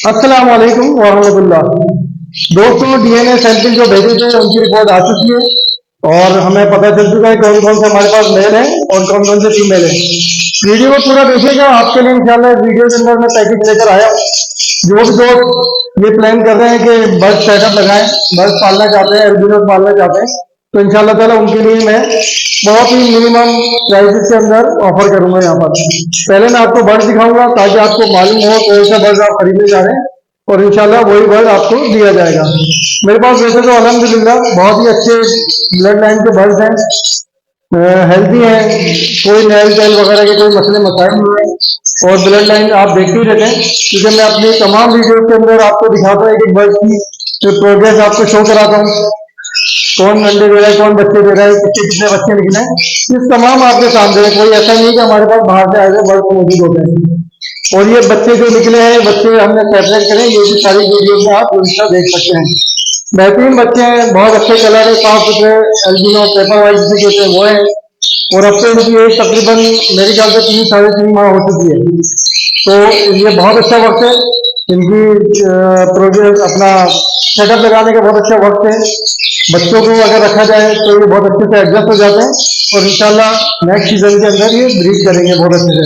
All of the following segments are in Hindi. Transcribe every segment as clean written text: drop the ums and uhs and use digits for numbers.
अस्सलाम वालेकुम वरहमतुल्लाह। दोस्तों, डीएनए सैंपल जो भेजे थे उनकी रिपोर्ट आ चुकी है और हमें पता चल चुका है कौन कौन से हमारे पास मेल हैं और कौन कौन से फीमेल हैं। वीडियो को पूरा देखिएगा, आपके लिए इंशाल्लाह वीडियो के अंदर मैं पैकेज लेकर आया हूँ। जो भी दोस्त ये प्लान कर रहे हैं कि बर्ड सेटअप लगाएं, बर्ड पालना चाहते हैं, एल्बिनो पालना चाहते हैं, तो इंशाल्लाह ताला उनके लिए मैं बहुत ही मिनिमम प्राइसेस के अंदर ऑफर करूंगा यहाँ पर। पहले मैं आपको बर्ड दिखाऊंगा ताकि आपको मालूम हो कौन सा बर्ड आप खरीदने जा रहे हैं और इंशाल्लाह वही बर्ड आपको दिया जाएगा। मेरे पास वैसे तो अल्हम्दुलिल्लाह बहुत ही अच्छे ब्लड लाइन के बर्ड्स हैं, हेल्दी है, कोई नेल टेल वगैरह के कोई मसले मसाइल नहीं है और ब्लड लाइन आप देखते ही रहते हैं क्योंकि मैं अपनी तमाम वीडियो के अंदर आपको दिखाता हूँ एक एक बर्ड की प्रोग्रेस आपको शो कराता हूँ, कौन अंडे दे रहा है, कौन बच्चे दे रहा है, कितने कितने बच्चे निकले हैं, ये तमाम आपके सामने है। कोई ऐसा नहीं कि हमारे पास बाहर से आए हुए बर्ड मौजूद होते हैं और ये बच्चे जो निकले हैं बच्चे हमने सेपरेट करें, ये भी सारी वीडियो में आप इनका देख सकते हैं। बेहतरीन बच्चे हैं, बहुत अच्छे कलर है, साफ सुथरे एल्बिनो पेपर वाइट जिसे कहते हैं वो है और अब तो इनकी एज तकरीबन मेरे ख्याल से 3 साढ़े 3 माह हो चुकी है। तो ये बहुत अच्छा वक्त है इनकी प्रोग्रेस अपना सेटअप लगाने का बहुत अच्छा वक्त है। बच्चों को अगर रखा जाए तो ये बहुत अच्छे से एडजस्ट हो जाते हैं और इंशाल्लाह नेक्स्ट सीजन के अंदर ये ब्रीड करेंगे बहुत अच्छे से।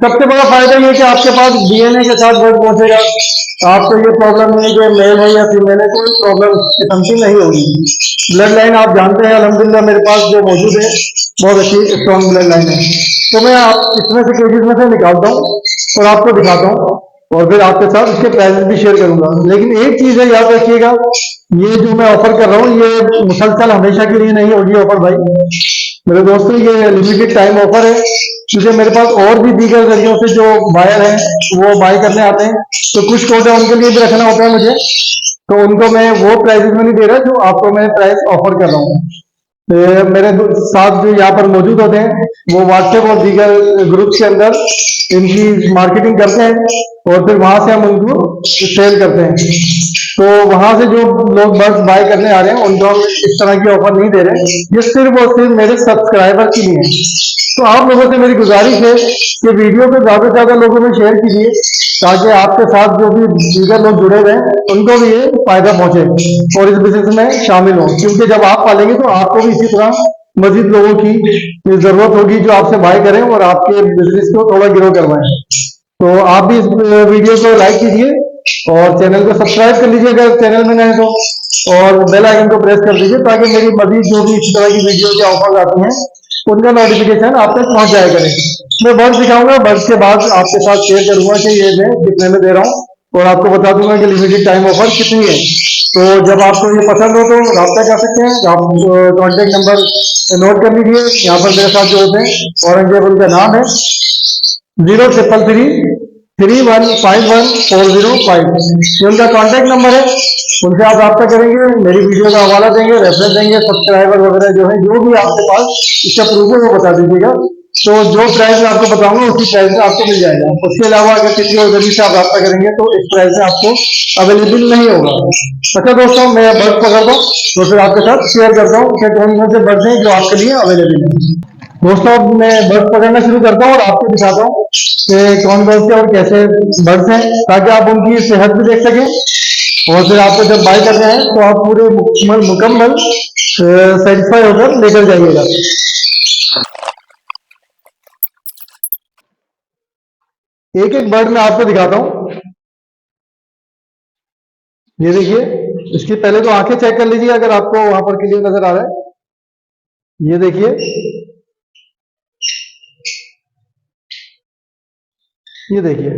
सबसे बड़ा फायदा ये कि आपके पास डीएनए के साथ बर्ड पहुंचेगा, आपको ये प्रॉब्लम नहीं है कि मेल है या फीमेल है, कोई प्रॉब्लम समथिंग नहीं होगी। ब्लड लाइन आप जानते हैं अल्हम्दुलिल्लाह मेरे पास जो मौजूद है बहुत अच्छी स्ट्रॉन्ग ब्लड लाइन है। तो मैं आप इसमें से केसेस में से निकालता हूँ और आपको दिखाता हूँ और फिर आपके साथ इसके प्राइसेस भी शेयर करूंगा। लेकिन एक चीज है, याद रखिएगा, ये जो मैं ऑफर कर रहा हूँ ये मुसलसल हमेशा के लिए नहीं होगी ऑफर भाई मेरे दोस्तों, ये लिमिटेड टाइम ऑफर है क्योंकि मेरे पास और भी दीगर जरियों से जो बायर हैं वो बाय करने आते हैं, तो कुछ कोड है उनके लिए भी रखना होता है मुझे, तो उनको मैं वो प्राइसेस में नहीं दे रहा जो आपको मैं प्राइस ऑफर कर रहा हूँ। मेरे साथ जो यहाँ पर मौजूद होते हैं वो व्हाट्सएप और दीगर ग्रुप के अंदर इनकी मार्केटिंग करते हैं और फिर वहां से हम उनको सेल करते हैं। तो वहां से जो लोग बर्ड्स बाय करने आ रहे हैं उनको हम इस तरह की ऑफर नहीं दे रहे, ये सिर्फ और सिर्फ मेरे सब्सक्राइबर के लिए है। तो आप लोगों से मेरी गुजारिश है कि वीडियो को ज्यादा से ज्यादा लोगों में शेयर कीजिए ताकि आपके साथ जो भी दीगर लोग जुड़े हुए हैं उनको भी ये फायदा पहुंचे और इस बिजनेस में शामिल हो, क्योंकि जब आप पालेंगे तो आपको भी इसी तरह मजीद लोगों की जरूरत होगी जो आपसे बाय करें और आपके बिजनेस को थोड़ा ग्रो करवाएं। तो आप भी इस वीडियो को लाइक कीजिए और चैनल को सब्सक्राइब कर लीजिए अगर चैनल में नए हैं तो, और बेल आइकन को प्रेस कर दीजिए ताकि मेरी मजीद जो भी इस तरह की वीडियो के ऑफर आती हैं उनका नोटिफिकेशन आप तक पहुंच जाया करें। मैं बर्ड दिखाऊंगा, बर्ड के बाद आपके साथ शेयर करूंगा कि ये मैं कितने में दे रहा हूँ और आपको बता दूंगा कि लिमिटेड टाइम ऑफर कितनी है। तो जब आपको ये पसंद हो तो रब्ता कर सकते हैं, आप कॉन्टेक्ट नंबर नोट कर लीजिए। यहाँ पर मेरे साथ जो होते हैं औरंगजेब उनका नाम है, 0333315140 ये उनका कॉन्टैक्ट नंबर है, उनसे आप रब्ता करेंगे, मेरी वीडियो का हवाला देंगे, रेफरेंस देंगे, सब्सक्राइबर वगैरह जो है जो भी आपके पास इसका प्रूफ है वो बता दीजिएगा, तो जो प्राइस मैं आपको बताऊंगा उसी प्राइस में आपको मिल जाएगा। उसके अलावा अगर किसी और जरिए से आप रब्ता करेंगे तो इस प्राइस में आपको अवेलेबल नहीं होगा। अच्छा दोस्तों, मैं बर्ड पकड़ता हूँ तो फिर आपके साथ शेयर करता हूँ कि कौन कौन से बर्ड हैं जो आपके लिए अवेलेबल है। दोस्तों, अब मैं बर्ड्स पकड़ना शुरू करता हूँ और आपको दिखाता हूँ कि कौन कौन से और कैसे बर्ड्स हैं ताकि आप उनकी सेहत भी देख सकें और फिर आपको जब बाय करना है तो आप पूरे मुकम्मल सेटिस्फाई होकर लेकर जाइएगा। एक एक बर्ड मैं आपको दिखाता हूँ। ये देखिए, इसकी पहले तो आंखें चेक कर लीजिए अगर आपको वहां पर क्लियर नजर आ रहा है। ये देखिए, ये देखिए।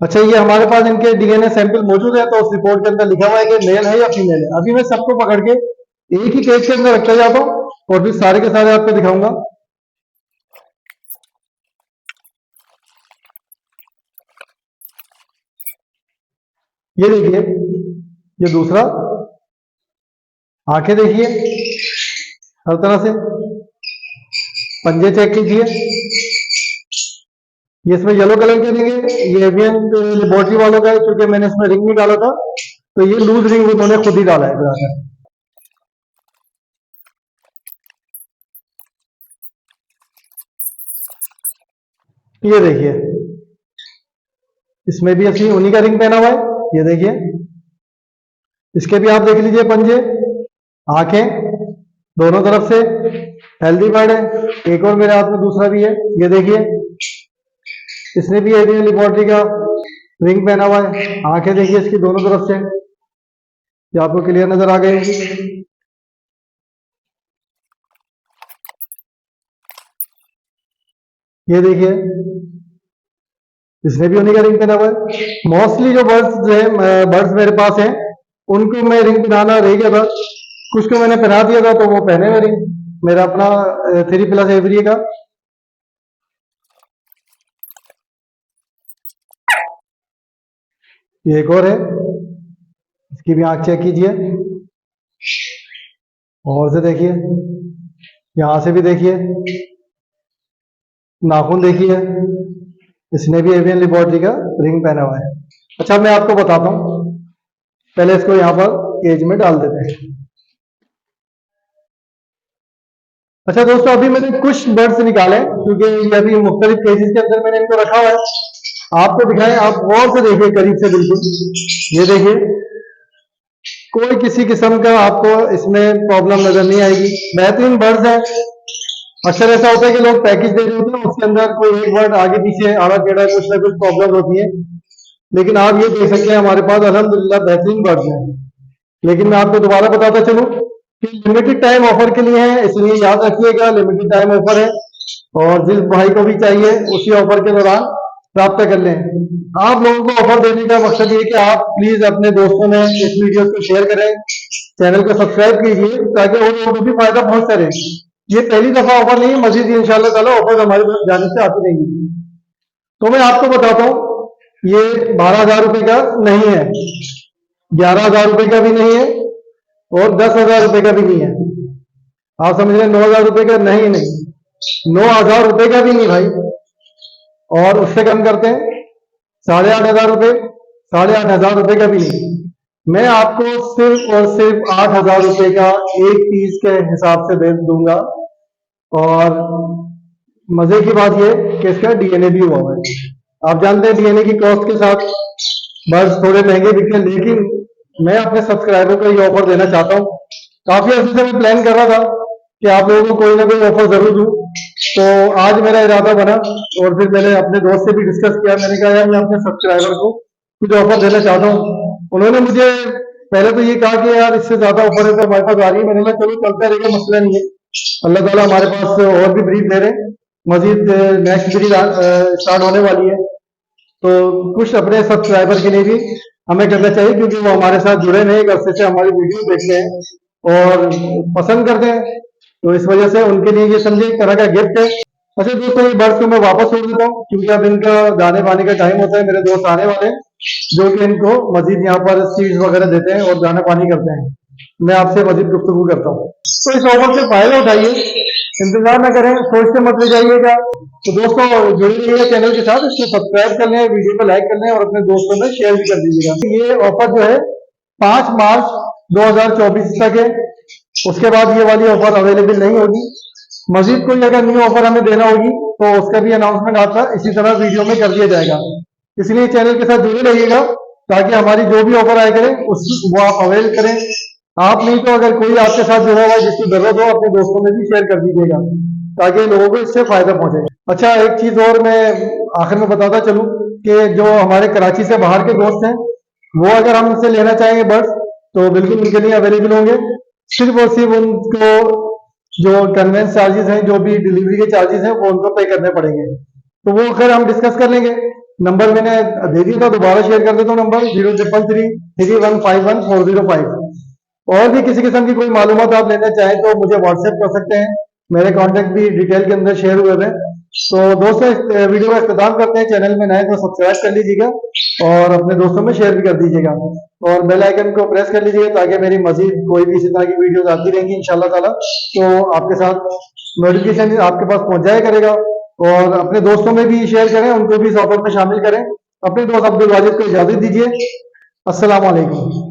अच्छा, ये हमारे पास इनके डीएनए सैंपल मौजूद है तो उस रिपोर्ट के अंदर लिखा हुआ है कि मेल है या फीमेल है। अभी मैं सबको पकड़ के एक ही केज के अंदर रखता जाता हूँ और फिर सारे के सारे आपको दिखाऊंगा। ये देखिए, ये दूसरा, आंखें देखिए हर तरह से, पंजे चेक कीजिए। ये इसमें येलो कलर के देंगे, ये एवियन लेबोरेटरी वालों का है क्योंकि मैंने इसमें रिंग निकाला था तो ये लूज रिंग उन्होंने खुद ही डाला है फिर। ये देखिए, इसमें भी असली उन्हीं का रिंग पहना हुआ है, ये देखिए। इसके भी आप देख लीजिए पंजे, आंखें दोनों तरफ से, हेल्दी बर्ड है। एक और मेरे हाथ में दूसरा भी है, ये देखिए। इसने भी एवियन लेबोरेटरी का रिंग पहना हुआ है। आंखें देखिए इसकी दोनों तरफ से, ये आपको क्लियर नजर आ गई होगी। ये देखिए, इसने भी उन्हीं का रिंग पहना हुआ है। मोस्टली जो बर्ड्स मेरे पास हैं, उनको मैं रिंग पहनाना रह गया था, कुछ को मैंने पहना दिया था, तो वो पहने हुए रिंग। मेरा अपना 3+ एवरी का। ये एक और है, इसकी भी आंख चेक कीजिए, और से देखिए, यहां से भी देखिए, नाखून देखिए, इसने भी एवियन लेबोरेटरी का रिंग पहना हुआ है। अच्छा, मैं आपको बताता हूं, पहले इसको यहां पर केज में डाल देते हैं। अच्छा दोस्तों, अभी मैंने कुछ बर्ड्स निकाले, क्योंकि ये अभी मुख्तलिफ केजेस के अंदर मैंने इनको रखा हुआ है। आपको दिखाएं, आप गौर से देखिए, करीब से बिल्कुल, ये देखिए, कोई किसी किस्म का आपको इसमें प्रॉब्लम नजर नहीं आएगी। बेहतरीन बर्ड्स है। अक्सर ऐसा होता है कि लोग पैकेज दे रहे होते हैं, उसके अंदर कोई एक बर्ड आगे पीछे आड़ा टेढ़ा कुछ ना कुछ प्रॉब्लम होती है, लेकिन आप ये देख सकते हैं हमारे पास अल्हम्दुलिल्लाह बेहतरीन बर्ड्स हैं। लेकिन मैं आपको दोबारा बताता चलूं कि लिमिटेड टाइम ऑफर के लिए है, इसलिए याद रखिएगा लिमिटेड टाइम ऑफर है, और जिस भाई को भी चाहिए उसी ऑफर के दौरान प्राप्त कर लें। आप लोगों को ऑफर देने का मकसद ये कि आप प्लीज अपने दोस्तों में इस वीडियो को शेयर करें, चैनल को सब्सक्राइब कीजिए, ताकि उन लोगों को भी फायदा पहुंचता रहे। ये पहली दफा ऑफर नहीं है, मजीद इंशाल्लाह ताला ऑफर हमारे पास जाने से आती रहेंगी। तो मैं आपको बताता हूँ, ये 12,000 रुपए का नहीं है, 11,000 रुपए का भी नहीं है, और 10,000 रुपए का भी नहीं है। आप समझ रहे हैं, 9,000 रुपए का नहीं, 9,000 रुपए का भी नहीं भाई, और उससे कम करते हैं 8,500 रुपए, 8,500 रुपए का भी नहीं। मैं आपको सिर्फ और सिर्फ 8,000 रुपए का एक पीस के हिसाब से दे दूंगा। और मजे की बात यह कि इसका डीएनए भी हुआ है। आप जानते हैं डीएनए की कॉस्ट के साथ बर्ड्स थोड़े महंगे बिकते हैं, लेकिन मैं अपने सब्सक्राइबर को ये ऑफर देना चाहता हूँ। काफी अर्से से मैं प्लान कर रहा था कि आप लोगों को कोई ना कोई ऑफर जरूर दूं, तो आज मेरा इरादा बना, और फिर मैंने अपने दोस्त से भी डिस्कस किया। मैंने कहा यार, मैं अपने सब्सक्राइबर को कुछ ऑफर देना चाहता हूँ। उन्होंने मुझे पहले तो ये कहा कि यार इससे ज्यादा ऑफर है तो हमारे पास आ रही है। मैंने कहा चलो चलता रहेगा, मसला नहीं है, अल्लाह ताला हमारे पास और भी ब्रीड दे रहे हैं, मजीद नेक्स्ट ब्रीड स्टार्ट होने वाली है, तो कुछ अपने सब्सक्राइबर के लिए भी हमें करना चाहिए, क्योंकि वो हमारे साथ जुड़े नहीं, एक अरसे से हमारी वीडियो देखते हैं और पसंद करते हैं, तो इस वजह से उनके लिए ये समझे एक तरह का गिफ्ट है। अच्छा दोस्तों, ये बर्ड्स को मैं वापस छोड़ देता हूँ, क्योंकि अब इनका दाने पानी का टाइम होता है। मेरे दोस्त आने वाले हैं जो कि इनको मजीद यहाँ पर सीड्स वगैरह देते हैं और दाना पानी करते हैं। मैं आपसे मजीद गुफ्तगू करता हूँ, तो इस ऑफर से फायदा उठाइए, इंतजार न करें, सोचते मत ले जाइएगा। तो दोस्तों, जुड़े रहिएगा चैनल के साथ, इसको सब्सक्राइब कर लें, वीडियो को लाइक कर लें, और अपने दोस्तों में शेयर भी कर दीजिएगा। ये ऑफर जो है 5 मार्च 2024 तक है, उसके बाद ये वाली ऑफर अवेलेबल नहीं होगी। मजीद कोई अगर न्यू ऑफर हमें देना होगी तो उसका भी अनाउंसमेंट आता इसी तरह वीडियो में कर दिया जाएगा। इसलिए चैनल के साथ जुड़े रहिएगा, ताकि हमारी जो भी ऑफर आया करें वो आप अवेल करें। आप नहीं तो अगर कोई आपके साथ जुड़ा हुआ है जिसकी जरूरत हो, अपने दोस्तों में भी शेयर कर दीजिएगा, ताकि लोगों को इससे फायदा पहुंचे। अच्छा, एक चीज और मैं आखिर में बताता चलूं कि जो हमारे कराची से बाहर के दोस्त हैं, वो अगर हम उनसे लेना चाहेंगे बर्ड्स, तो बिल्कुल उनके लिए अवेलेबल होंगे। सिर्फ और सिर्फ उनको जो कन्वेंस चार्जेस हैं, जो भी डिलीवरी के चार्जेस हैं, वो उनको पे करने पड़ेंगे। तो वो अगर हम डिस्कस कर लेंगे। नंबर मैंने दे दिया था, दोबारा शेयर कर देता हूँ, नंबर 03333151 405। और भी किसी किस्म की कोई मालूमात आप लेना चाहें तो मुझे व्हाट्सएप कर सकते हैं, मेरे कॉन्टेक्ट भी डिटेल के अंदर शेयर हुए हैं। तो दोस्तों, इस वीडियो का इख्तिताम करते हैं। चैनल में नए तो सब्सक्राइब कर लीजिएगा और अपने दोस्तों में शेयर भी कर दीजिएगा, और बेल आइकन को प्रेस कर लीजिएगा, ताकि मेरी मजीद कोई भी इसी तरह की वीडियोस आती रहेंगी इंशाल्लाह ताला, तो आपके साथ नोटिफिकेशन आपके पास पहुंच जाया करेगा। और अपने दोस्तों में भी शेयर करें, उनको भी इस ऑफर में शामिल करें। अपने दोस्त अब्दुल वाजिद को इजाजत दीजिए। अस्सलाम वालेकुम।